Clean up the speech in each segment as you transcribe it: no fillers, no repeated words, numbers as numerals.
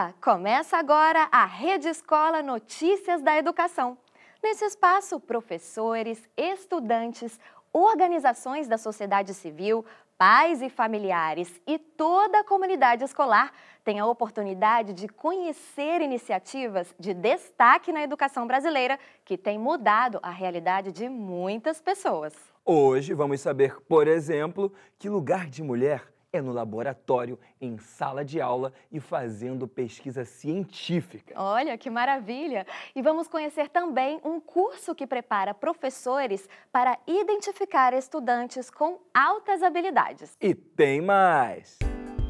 Olá! Começa agora a Rede Escola Notícias da Educação. Nesse espaço, professores, estudantes, organizações da sociedade civil, pais e familiares e toda a comunidade escolar têm a oportunidade de conhecer iniciativas de destaque na educação brasileira que têm mudado a realidade de muitas pessoas. Hoje vamos saber, por exemplo, que lugar de mulher é no laboratório, em sala de aula e fazendo pesquisa científica. Olha, que maravilha! E vamos conhecer também um curso que prepara professores para identificar estudantes com altas habilidades. E tem mais!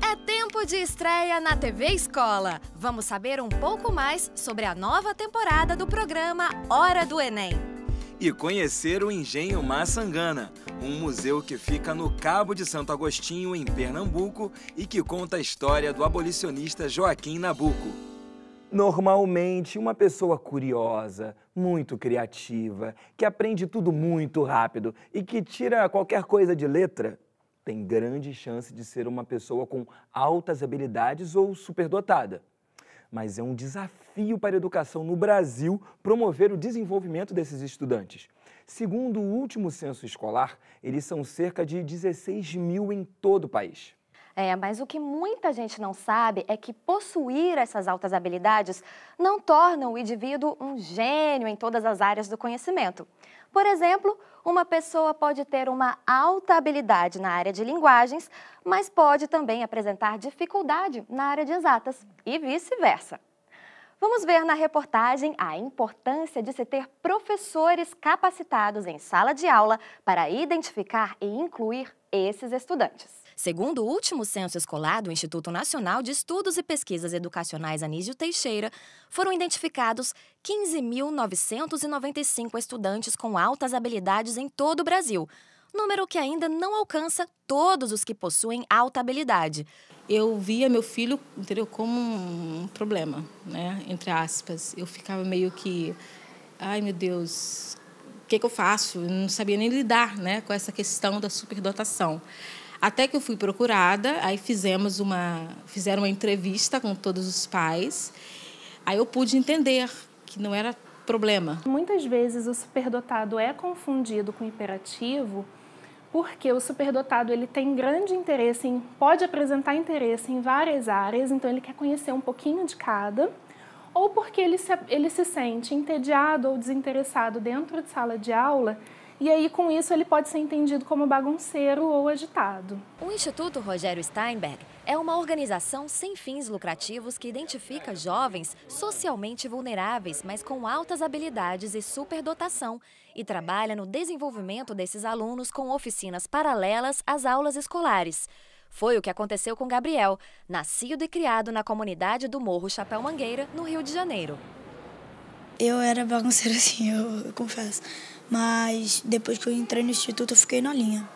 É tempo de estreia na TV Escola. Vamos saber um pouco mais sobre a nova temporada do programa Hora do Enem. E conhecer o Engenho Maçangana, um museu que fica no Cabo de Santo Agostinho, em Pernambuco, e que conta a história do abolicionista Joaquim Nabuco. Normalmente, uma pessoa curiosa, muito criativa, que aprende tudo muito rápido e que tira qualquer coisa de letra, tem grande chance de ser uma pessoa com altas habilidades ou superdotada. Mas é um desafio para a educação no Brasil promover o desenvolvimento desses estudantes. Segundo o último censo escolar, eles são cerca de 16 mil em todo o país. Mas o que muita gente não sabe é que possuir essas altas habilidades não torna o indivíduo um gênio em todas as áreas do conhecimento. Por exemplo, uma pessoa pode ter uma alta habilidade na área de linguagens, mas pode também apresentar dificuldade na área de exatas e vice-versa. Vamos ver na reportagem a importância de se ter professores capacitados em sala de aula para identificar e incluir esses estudantes. Segundo o último censo escolar do Instituto Nacional de Estudos e Pesquisas Educacionais Anísio Teixeira, foram identificados 15.995 estudantes com altas habilidades em todo o Brasil, número que ainda não alcança todos os que possuem alta habilidade. Eu via meu filho, entendeu, como um problema, né, entre aspas. Eu ficava meio que, ai meu Deus, o que eu faço? Eu não sabia nem lidar, né, com essa questão da superdotação. Até que eu fui procurada, aí fizeram uma entrevista com todos os pais, aí eu pude entender que não era problema. Muitas vezes o superdotado é confundido com hiperativo, porque o superdotado ele tem grande interesse, pode apresentar interesse em várias áreas, então ele quer conhecer um pouquinho de cada, ou porque ele se sente entediado ou desinteressado dentro de sala de aula, e aí, com isso, ele pode ser entendido como bagunceiro ou agitado. O Instituto Rogério Steinberg é uma organização sem fins lucrativos que identifica jovens socialmente vulneráveis, mas com altas habilidades e superdotação, e trabalha no desenvolvimento desses alunos com oficinas paralelas às aulas escolares. Foi o que aconteceu com Gabriel, nascido e criado na comunidade do Morro Chapéu Mangueira, no Rio de Janeiro. Eu era bagunceira, assim, eu confesso. Mas depois que eu entrei no instituto, eu fiquei na linha.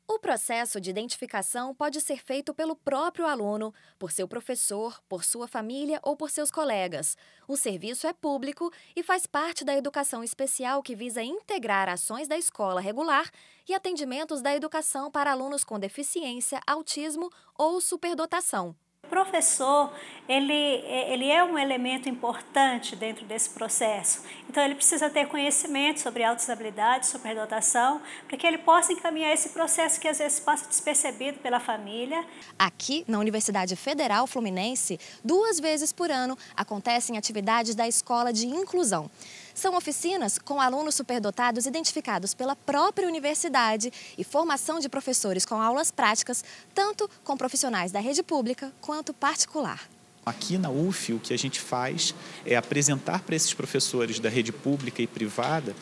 O processo de identificação pode ser feito pelo próprio aluno, por seu professor, por sua família ou por seus colegas. O serviço é público e faz parte da educação especial que visa integrar ações da escola regular e atendimentos da educação para alunos com deficiência, autismo ou superdotação. O professor, ele é um elemento importante dentro desse processo. Então, ele precisa ter conhecimento sobre altas habilidades, superdotação, para que ele possa encaminhar esse processo que às vezes passa despercebido pela família. Aqui, na Universidade Federal Fluminense, 2 vezes por ano, acontecem atividades da Escola de Inclusão. São oficinas com alunos superdotados identificados pela própria universidade e formação de professores com aulas práticas, tanto com profissionais da rede pública quanto particular. Aqui na UF, o que a gente faz é apresentar para esses professores da rede pública e privada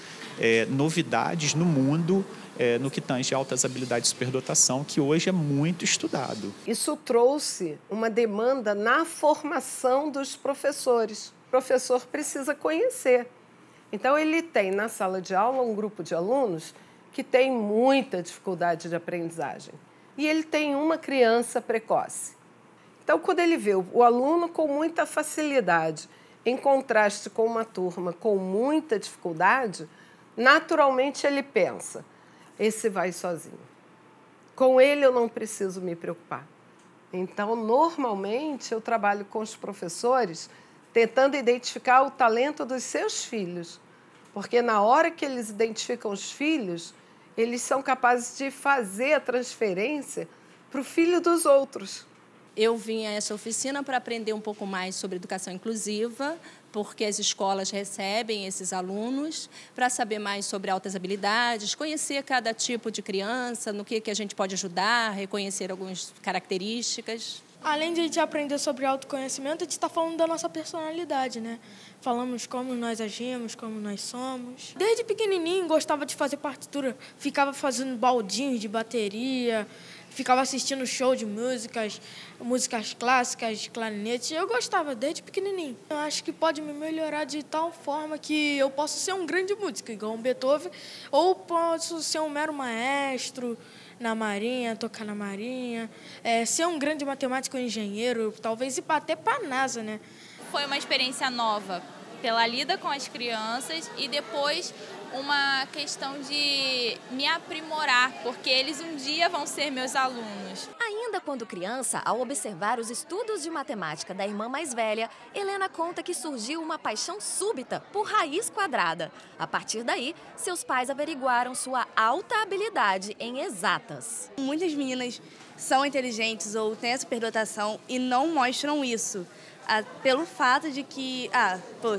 novidades no mundo no que tange altas habilidades de superdotação, que hoje é muito estudado. Isso trouxe uma demanda na formação dos professores. O professor precisa conhecer. Então, ele tem na sala de aula um grupo de alunos que tem muita dificuldade de aprendizagem. E ele tem uma criança precoce. Então, quando ele vê o aluno com muita facilidade, em contraste com uma turma com muita dificuldade, naturalmente ele pensa, esse vai sozinho. Com ele eu não preciso me preocupar. Então, normalmente, eu trabalho com os professores tentando identificar o talento dos seus filhos. Porque na hora que eles identificam os filhos, eles são capazes de fazer a transferência para o filho dos outros. Eu vim a essa oficina para aprender um pouco mais sobre educação inclusiva, porque as escolas recebem esses alunos, para saber mais sobre altas habilidades, conhecer cada tipo de criança, no que a gente pode ajudar, reconhecer algumas características. Além de a gente aprender sobre autoconhecimento, a gente está falando da nossa personalidade, né? Falamos como nós agimos, como nós somos. Desde pequenininho gostava de fazer partitura, ficava fazendo baldinhos de bateria, ficava assistindo show de músicas clássicas, de clarinete. Eu gostava desde pequenininho. Eu acho que pode me melhorar de tal forma que eu posso ser um grande músico, igual um Beethoven, ou posso ser um mero maestro na marinha, tocar na marinha, ser um grande matemático ou engenheiro, talvez ir até para a NASA, né? Foi uma experiência nova pela lida com as crianças e depois uma questão de me aprimorar, porque eles um dia vão ser meus alunos. Ainda quando criança, ao observar os estudos de matemática da irmã mais velha, Helena conta que surgiu uma paixão súbita por raiz quadrada. A partir daí, seus pais averiguaram sua alta habilidade em exatas. Muitas meninas são inteligentes ou têm a superdotação e não mostram isso. Pelo fato de que,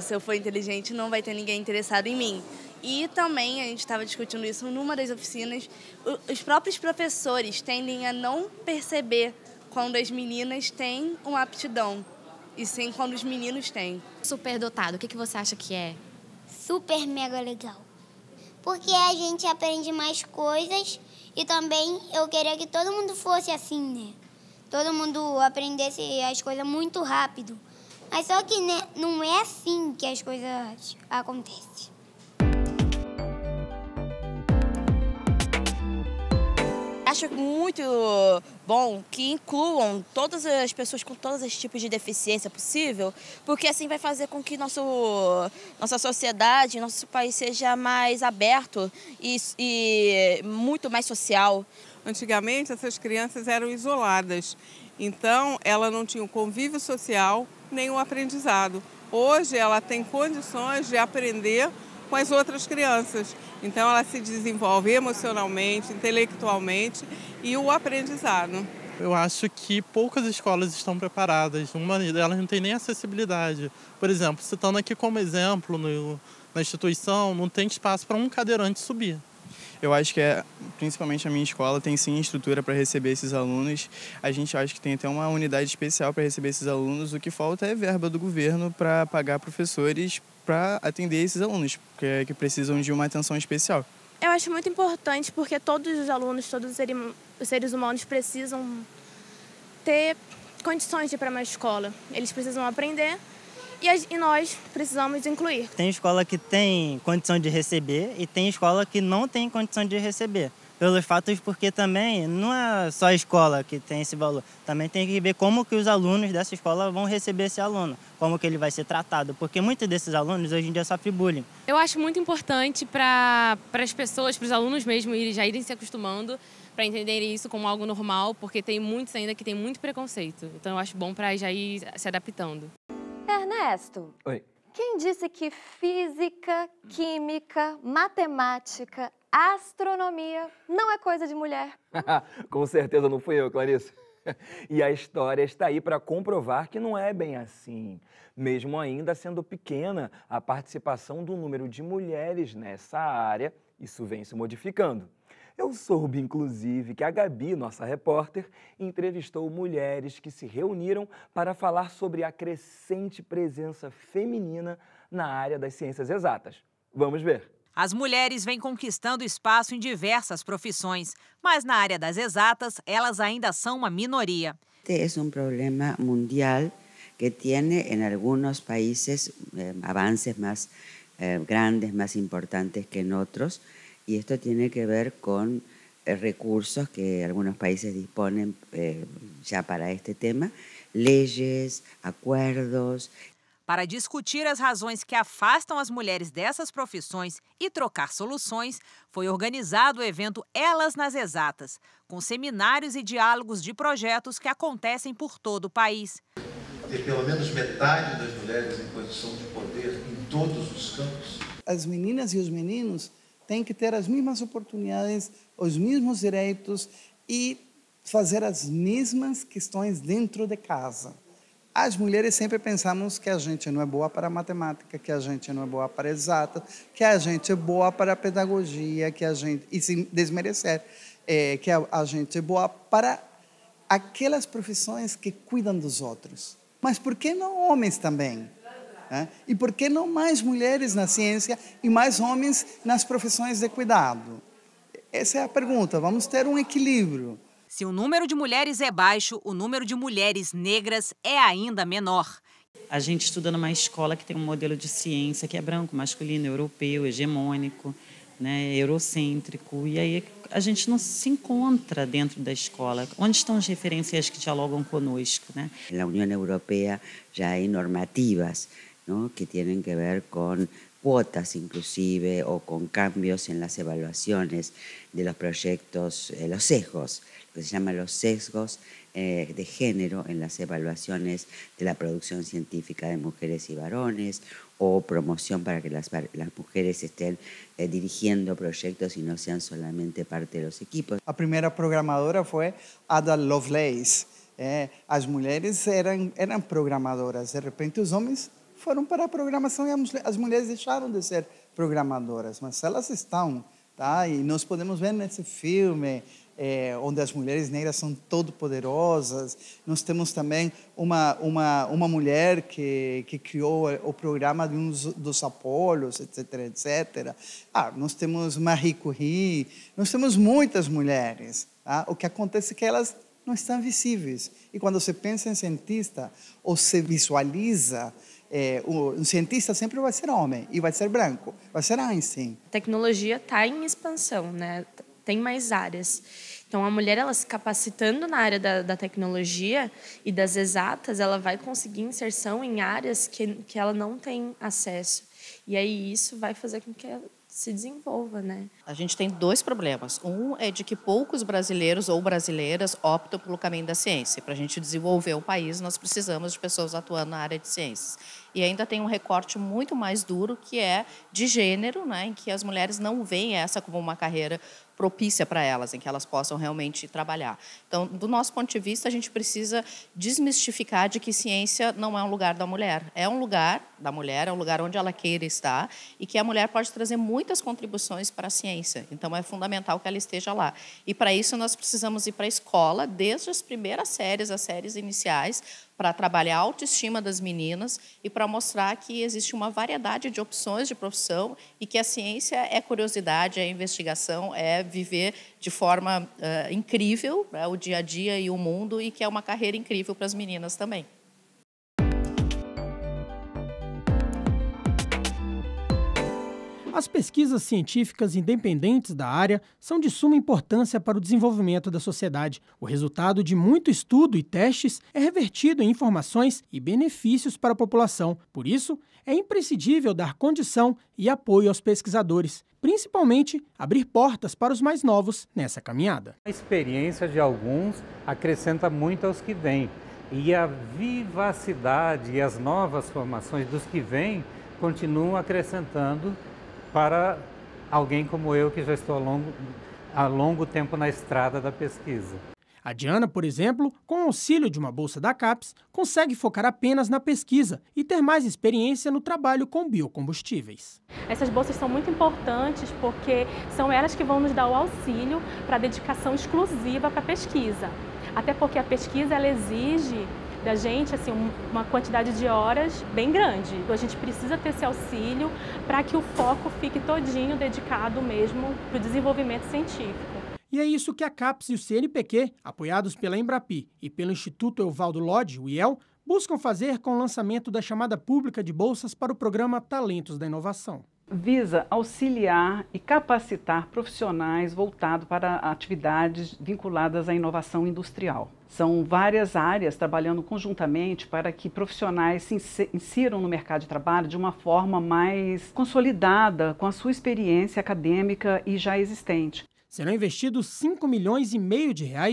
se eu for inteligente, não vai ter ninguém interessado em mim. E também, a gente estava discutindo isso numa das oficinas, os próprios professores tendem a não perceber quando as meninas têm uma aptidão, e sim quando os meninos têm. Superdotado, o que você acha que é? Super mega legal. Porque a gente aprende mais coisas e também eu queria que todo mundo fosse assim, né? Todo mundo aprendesse as coisas muito rápido. Mas só que né, não é assim que as coisas acontecem. Acho muito bom que incluam todas as pessoas com todos os tipos de deficiência possível, porque assim vai fazer com que nossa sociedade, nosso país seja mais aberto e muito mais social. Antigamente, essas crianças eram isoladas, então ela não tinha o convívio social nem o aprendizado. Hoje ela tem condições de aprender com as outras crianças. Então ela se desenvolve emocionalmente, intelectualmente e o aprendizado. Eu acho que poucas escolas estão preparadas, uma delas não tem nem acessibilidade. Por exemplo, citando aqui como exemplo, na instituição não tem espaço para um cadeirante subir. Eu acho que principalmente a minha escola tem sim estrutura para receber esses alunos. A gente acha que tem até uma unidade especial para receber esses alunos. O que falta é verba do governo para pagar professores para atender esses alunos, que precisam de uma atenção especial. Eu acho muito importante porque todos os alunos, todos os seres humanos precisam ter condições de ir para uma escola. Eles precisam aprender e nós precisamos incluir. Tem escola que tem condição de receber e tem escola que não tem condição de receber. Pelos fatos, porque também não é só a escola que tem esse valor. Também tem que ver como que os alunos dessa escola vão receber esse aluno, como que ele vai ser tratado, porque muitos desses alunos hoje em dia sofrem bullying. Eu acho muito importante para as pessoas, para os alunos mesmo, já irem se acostumando, para entenderem isso como algo normal, porque tem muitos ainda que tem muito preconceito. Então eu acho bom para já ir se adaptando. Ernesto, Oi. Quem disse que física, química, matemática, astronomia não é coisa de mulher? Com certeza não fui eu, Clarice. E a história está aí para comprovar que não é bem assim. Mesmo ainda sendo pequena, a participação do número de mulheres nessa área, isso vem se modificando. Eu soube, inclusive, que a Gabi, nossa repórter, entrevistou mulheres que se reuniram para falar sobre a crescente presença feminina na área das ciências exatas. Vamos ver. As mulheres vêm conquistando espaço em diversas profissões, mas na área das exatas, elas ainda são uma minoria. Este é um problema mundial que tem em alguns países avances mais grandes, mais importantes que em outros. Y esto tiene que ver con recursos que algunos países disponen ya para este tema, leyes, acuerdos. Para discutir as razões que afastam as mulheres dessas profissões e trocar soluções, foi organizado o evento Elas nas Exatas, com seminários e diálogos de projetos que acontecem por todo o país. Ter pelo menos metade das mulheres em posição de poder em todos os campos. As meninas e os meninos têm que ter as mesmas oportunidades, os mesmos direitos e fazer as mesmas questões dentro de casa. As mulheres sempre pensamos que a gente não é boa para matemática, que a gente não é boa para exata, que a gente é boa para pedagogia, que a gente, e sem desmerecer, que a gente é boa para aquelas profissões que cuidam dos outros. Mas por que não homens também? E por que não mais mulheres na ciência e mais homens nas profissões de cuidado? Essa é a pergunta. Vamos ter um equilíbrio. Se o número de mulheres é baixo, o número de mulheres negras é ainda menor. A gente estuda numa escola que tem um modelo de ciência que é branco, masculino, europeu, hegemônico, né, eurocêntrico. E aí a gente não se encontra dentro da escola. Onde estão as referências que dialogam conosco, né? Na União Europeia já há normativas, ¿no?, que têm que ver com cuotas inclusive o con cambios en las evaluaciones de los proyectos, los sesgos, que se llaman los sesgos de género en las evaluaciones de la producción científica de mujeres y varones, o promoción para que las mujeres estén dirigiendo proyectos y no sean solamente parte de los equipos. A primeira programadora foi Ada Lovelace. As mulheres eram programadoras, de repente os homens foram para a programação e as mulheres deixaram de ser programadoras, mas elas estão, tá? E nós podemos ver nesse filme onde as mulheres negras são todo poderosas. Nós temos também uma mulher que criou o programa de dos Apolos, etc, etc. Nós temos Marie Curie, nós temos muitas mulheres, tá? O que acontece é que elas não estão visíveis. E quando se pensa em cientista, ou se visualiza, um cientista sempre vai ser homem e vai ser branco, vai ser Einstein. A tecnologia está em expansão, né? Tem mais áreas. Então, a mulher, ela se capacitando na área da tecnologia e das exatas, ela vai conseguir inserção em áreas que ela não tem acesso. E aí isso vai fazer com que ela se desenvolva, né? A gente tem dois problemas. Um é de que poucos brasileiros ou brasileiras optam pelo caminho da ciência. Para a gente desenvolver o país, nós precisamos de pessoas atuando na área de ciências. E ainda tem um recorte muito mais duro, que é de gênero, né, em que as mulheres não veem essa como uma carreira propícia para elas, em que elas possam realmente trabalhar. Então, do nosso ponto de vista, a gente precisa desmistificar de que ciência não é um lugar da mulher. É um lugar da mulher, é um lugar onde ela queira estar, e que a mulher pode trazer muitas contribuições para a ciência. Então, é fundamental que ela esteja lá. E, para isso, nós precisamos ir para a escola, desde as primeiras séries, as séries iniciais, para trabalhar a autoestima das meninas e para mostrar que existe uma variedade de opções de profissão e que a ciência é curiosidade, é investigação, é viver de forma incrível, né, o dia a dia e o mundo, e que é uma carreira incrível para as meninas também. As pesquisas científicas independentes da área são de suma importância para o desenvolvimento da sociedade. O resultado de muito estudo e testes é revertido em informações e benefícios para a população. Por isso, é imprescindível dar condição e apoio aos pesquisadores, principalmente abrir portas para os mais novos nessa caminhada. A experiência de alguns acrescenta muito aos que vêm, e a vivacidade e as novas formações dos que vêm continuam acrescentando para alguém como eu, que já estou há longo tempo na estrada da pesquisa. A Diana, por exemplo, com o auxílio de uma bolsa da CAPES, consegue focar apenas na pesquisa e ter mais experiência no trabalho com biocombustíveis. Essas bolsas são muito importantes porque são elas que vão nos dar o auxílio para a dedicação exclusiva para a pesquisa. Até porque a pesquisa ela exige da gente assim, uma quantidade de horas bem grande. Então, a gente precisa ter esse auxílio para que o foco fique todinho dedicado mesmo para o desenvolvimento científico. E é isso que a CAPES e o CNPq, apoiados pela Embrapi e pelo Instituto Evaldo Lodge, o IEL, buscam fazer com o lançamento da chamada pública de bolsas para o programa Talentos da Inovação. Visa auxiliar e capacitar profissionais voltados para atividades vinculadas à inovação industrial. São várias áreas trabalhando conjuntamente para que profissionais se insiram no mercado de trabalho de uma forma mais consolidada, com a sua experiência acadêmica e já existente. Serão investidos R$5,5 milhões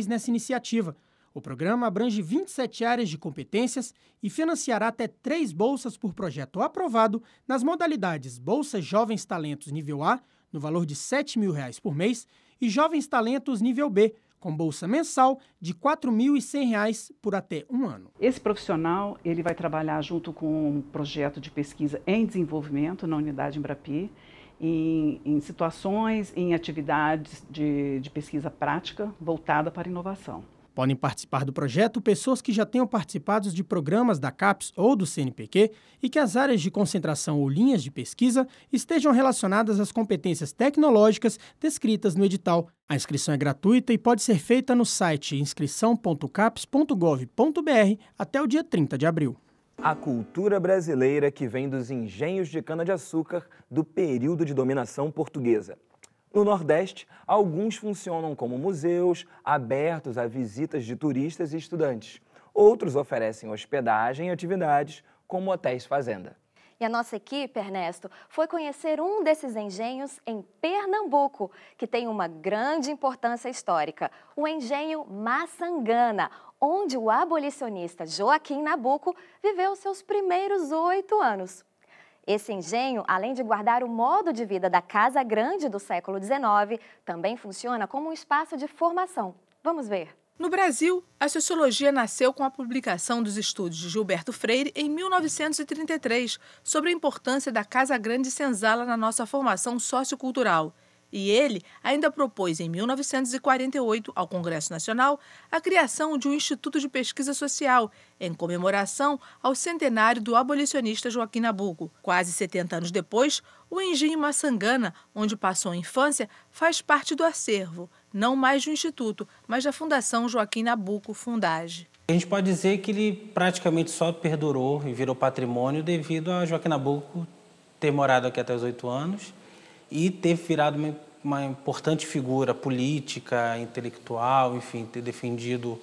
nessa iniciativa. O programa abrange 27 áreas de competências e financiará até 3 bolsas por projeto aprovado nas modalidades Bolsa Jovens Talentos Nível A, no valor de R$ 7.000 por mês, e Jovens Talentos Nível B, com bolsa mensal de R$ 4.100 por até 1 ano. Esse profissional ele vai trabalhar junto com um projeto de pesquisa em desenvolvimento na unidade Embrapi, em situações, em atividades de pesquisa prática voltada para a inovação. Podem participar do projeto pessoas que já tenham participado de programas da CAPES ou do CNPq e que as áreas de concentração ou linhas de pesquisa estejam relacionadas às competências tecnológicas descritas no edital. A inscrição é gratuita e pode ser feita no site inscrição.capes.gov.br até o dia 30 de abril. A cultura brasileira que vem dos engenhos de cana-de-açúcar do período de dominação portuguesa. No Nordeste, alguns funcionam como museus, abertos a visitas de turistas e estudantes. Outros oferecem hospedagem e atividades, como hotéis fazenda. E a nossa equipe, Ernesto, foi conhecer um desses engenhos em Pernambuco, que tem uma grande importância histórica, o engenho Maçangana, onde o abolicionista Joaquim Nabuco viveu seus primeiros 8 anos. Esse engenho, além de guardar o modo de vida da Casa Grande do século XIX, também funciona como um espaço de formação. Vamos ver. No Brasil, a sociologia nasceu com a publicação dos estudos de Gilberto Freire em 1933 sobre a importância da Casa Grande Senzala na nossa formação sociocultural. E ele ainda propôs, em 1948, ao Congresso Nacional, a criação de um Instituto de Pesquisa Social, em comemoração ao centenário do abolicionista Joaquim Nabuco. Quase 70 anos depois, o engenho Maçangana, onde passou a infância, faz parte do acervo, não mais do Instituto, mas da Fundação Joaquim Nabuco Fundage. A gente pode dizer que ele praticamente só perdurou e virou patrimônio devido a Joaquim Nabuco ter morado aqui até os 8 anos e ter virado uma importante figura política, intelectual, enfim, ter defendido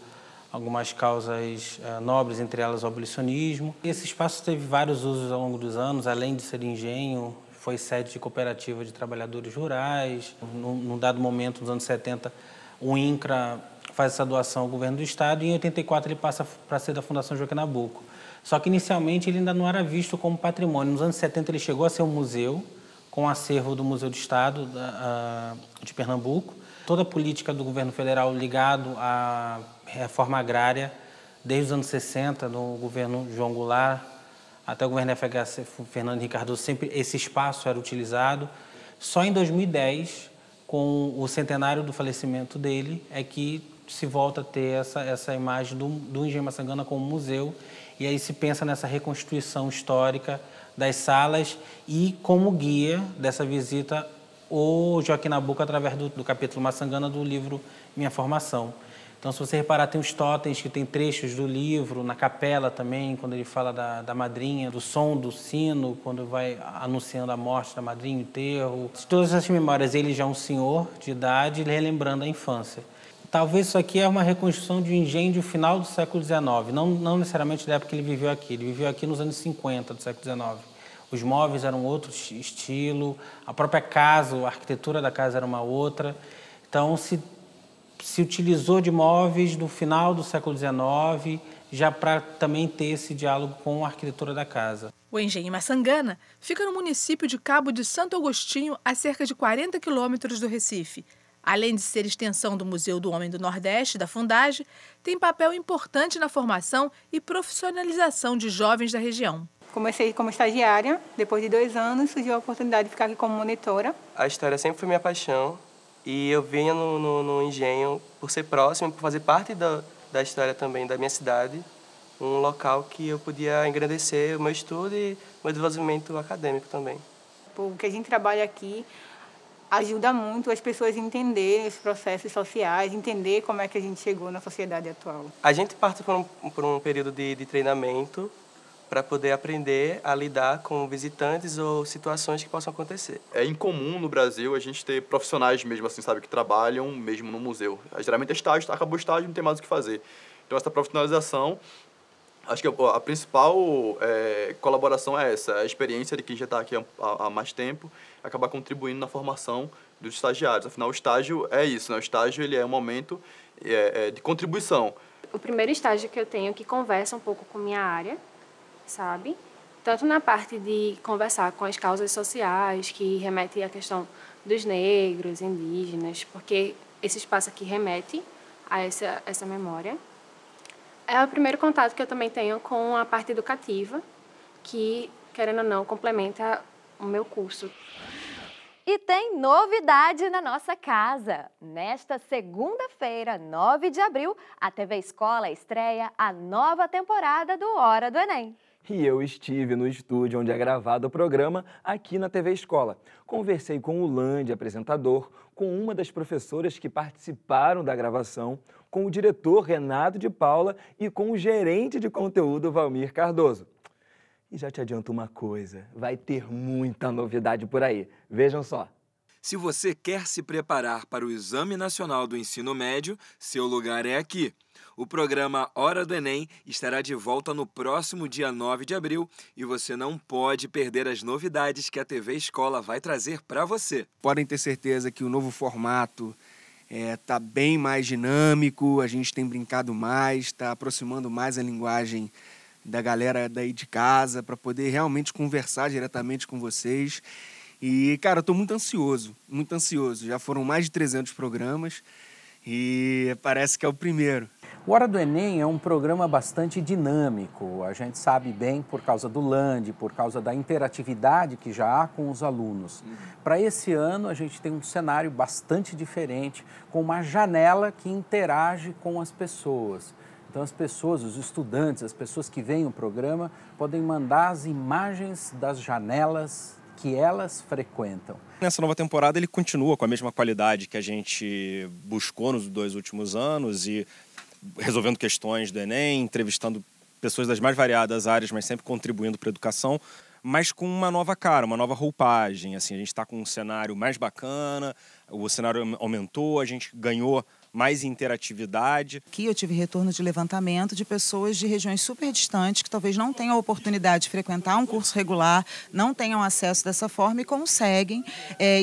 algumas causas nobres, entre elas o abolicionismo. Esse espaço teve vários usos ao longo dos anos, além de ser engenho, foi sede de cooperativa de trabalhadores rurais. Num dado momento, nos anos 70, o INCRA faz essa doação ao governo do Estado e em 84 ele passa para ser da Fundação Joaquim Nabuco. Só que inicialmente ele ainda não era visto como patrimônio. Nos anos 70 ele chegou a ser um museu, com o acervo do Museu do Estado de Pernambuco. Toda a política do governo federal ligado à reforma agrária, desde os anos 60, no governo João Goulart, até o governo FHC, Fernando Henrique Cardoso, sempre esse espaço era utilizado. Só em 2010, com o centenário do falecimento dele, é que se volta a ter essa imagem do engenho Maçangana como museu, e aí se pensa nessa reconstituição histórica das salas e como guia dessa visita o Joaquim Nabuco através do capítulo Maçangana do livro Minha Formação. Então, se você reparar, tem os totens que tem trechos do livro, na capela também, quando ele fala da madrinha, do som do sino, quando vai anunciando a morte da madrinha, o enterro. Todas essas memórias, ele já é um senhor de idade, relembrando a infância. Talvez isso aqui é uma reconstrução de um engenho do final do século XIX, não necessariamente da época que ele viveu aqui. Ele viveu aqui nos anos 50 do século XIX. Os móveis eram outro estilo, a própria casa, a arquitetura da casa era uma outra. Então, se utilizou de móveis do final do século XIX, já para também ter esse diálogo com a arquitetura da casa. O engenho Maçangana fica no município de Cabo de Santo Agostinho, a cerca de 40 quilômetros do Recife. Além de ser extensão do Museu do Homem do Nordeste, da Fundage, tem papel importante na formação e profissionalização de jovens da região. Comecei como estagiária, depois de 2 anos surgiu a oportunidade de ficar aqui como monitora. A história sempre foi minha paixão e eu vinha no engenho por ser próximo, por fazer parte da história também da minha cidade, um local que eu podia engrandecer o meu estudo e o meu desenvolvimento acadêmico também. Porque a gente trabalha aqui ajuda muito as pessoas a entenderem os processos sociais, entender como é que a gente chegou na sociedade atual. A gente parte por um período de treinamento para poder aprender a lidar com visitantes ou situações que possam acontecer. É incomum no Brasil a gente ter profissionais mesmo assim, sabe, que trabalham mesmo no museu. Geralmente é estágio, acabou o estágio, não tem mais o que fazer. Então, essa profissionalização, acho que a principal colaboração é essa, a experiência de quem já está aqui há mais tempo, acabar contribuindo na formação dos estagiários. Afinal, o estágio é isso, né? O estágio ele é um momento de contribuição. O primeiro estágio que eu tenho que conversa um pouco com minha área, sabe? Tanto na parte de conversar com as causas sociais, que remete à questão dos negros, indígenas, porque esse espaço aqui remete a essa memória. É o primeiro contato que eu também tenho com a parte educativa, que, querendo ou não, complementa o meu curso. E tem novidade na nossa casa. Nesta segunda-feira, 9 de abril, a TV Escola estreia a nova temporada do Hora do Enem. E eu estive no estúdio onde é gravado o programa aqui na TV Escola. Conversei com o Lande, apresentador, com uma das professoras que participaram da gravação, com o diretor Renato de Paula e com o gerente de conteúdo Valmir Cardoso. E já te adianto uma coisa, vai ter muita novidade por aí. Vejam só. Se você quer se preparar para o Exame Nacional do Ensino Médio, seu lugar é aqui. O programa Hora do Enem estará de volta no próximo dia 9 de abril e você não pode perder as novidades que a TV Escola vai trazer para você. Podem ter certeza que o novo formato está bem mais dinâmico, a gente tem brincado mais, está aproximando mais a linguagem da galera daí de casa para poder realmente conversar diretamente com vocês. E, cara, eu estou muito ansioso. Já foram mais de 300 programas e parece que é o primeiro. O Hora do Enem é um programa bastante dinâmico. A gente sabe bem por causa do Lande, por causa da interatividade que já há com os alunos. Para esse ano, a gente tem um cenário bastante diferente, com uma janela que interage com as pessoas. Então, as pessoas, os estudantes, as pessoas que veem o programa, podem mandar as imagens das janelas que elas frequentam. Nessa nova temporada, ele continua com a mesma qualidade que a gente buscou nos 2 últimos anos e resolvendo questões do Enem, entrevistando pessoas das mais variadas áreas, mas sempre contribuindo para a educação, mas com uma nova cara, uma nova roupagem. Assim, a gente está com um cenário mais bacana, o cenário aumentou, a gente ganhou mais interatividade. Aqui eu tive retorno de levantamento de pessoas de regiões super distantes que talvez não tenham a oportunidade de frequentar um curso regular, não tenham acesso dessa forma e conseguem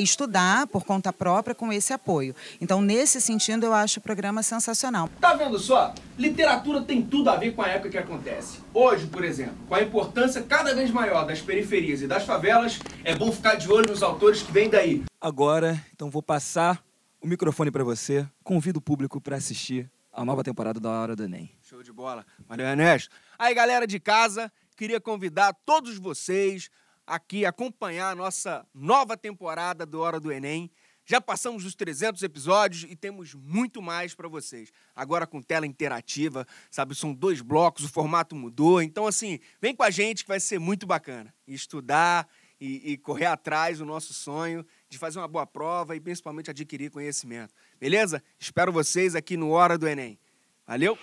estudar por conta própria com esse apoio. Então, nesse sentido, eu acho o programa sensacional. Tá vendo só? Literatura tem tudo a ver com a época que acontece. Hoje, por exemplo, com a importância cada vez maior das periferias e das favelas, é bom ficar de olho nos autores que vêm daí. Agora, então vou passar o microfone para você. Convido o público para assistir a nova temporada da Hora do Enem. Show de bola. Valeu, Ernesto. Aí, galera de casa, queria convidar todos vocês aqui a acompanhar a nossa nova temporada do Hora do Enem. Já passamos os 300 episódios e temos muito mais para vocês. Agora com tela interativa, sabe? São 2 blocos, o formato mudou. Então, assim, vem com a gente que vai ser muito bacana. Estudar e correr atrás do nosso sonho de fazer uma boa prova e principalmente adquirir conhecimento. Beleza? Espero vocês aqui no Hora do Enem. Valeu?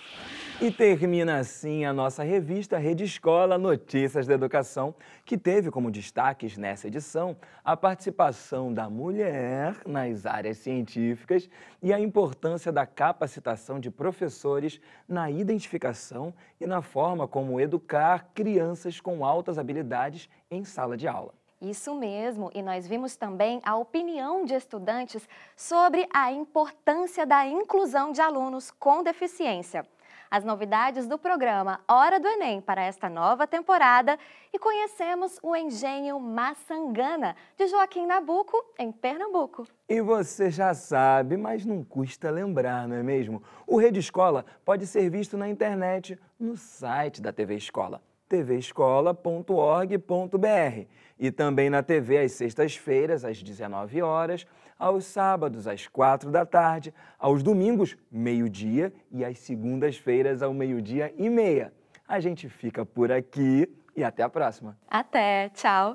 E termina assim a nossa revista Rede Escola Notícias da Educação, que teve como destaques nessa edição a participação da mulher nas áreas científicas e a importância da capacitação de professores na identificação e na forma como educar crianças com altas habilidades em sala de aula. Isso mesmo, e nós vimos também a opinião de estudantes sobre a importância da inclusão de alunos com deficiência. As novidades do programa Hora do Enem para esta nova temporada e conhecemos o engenho Maçangana de Joaquim Nabuco, em Pernambuco. E você já sabe, mas não custa lembrar, não é mesmo? O Rede Escola pode ser visto na internet no site da TV Escola, tvescola.org.br, e também na TV às sextas-feiras, às 19 horas, aos sábados, às 4 da tarde, aos domingos, meio-dia, e às segundas-feiras, ao 12:30. A gente fica por aqui e até a próxima. Até, tchau!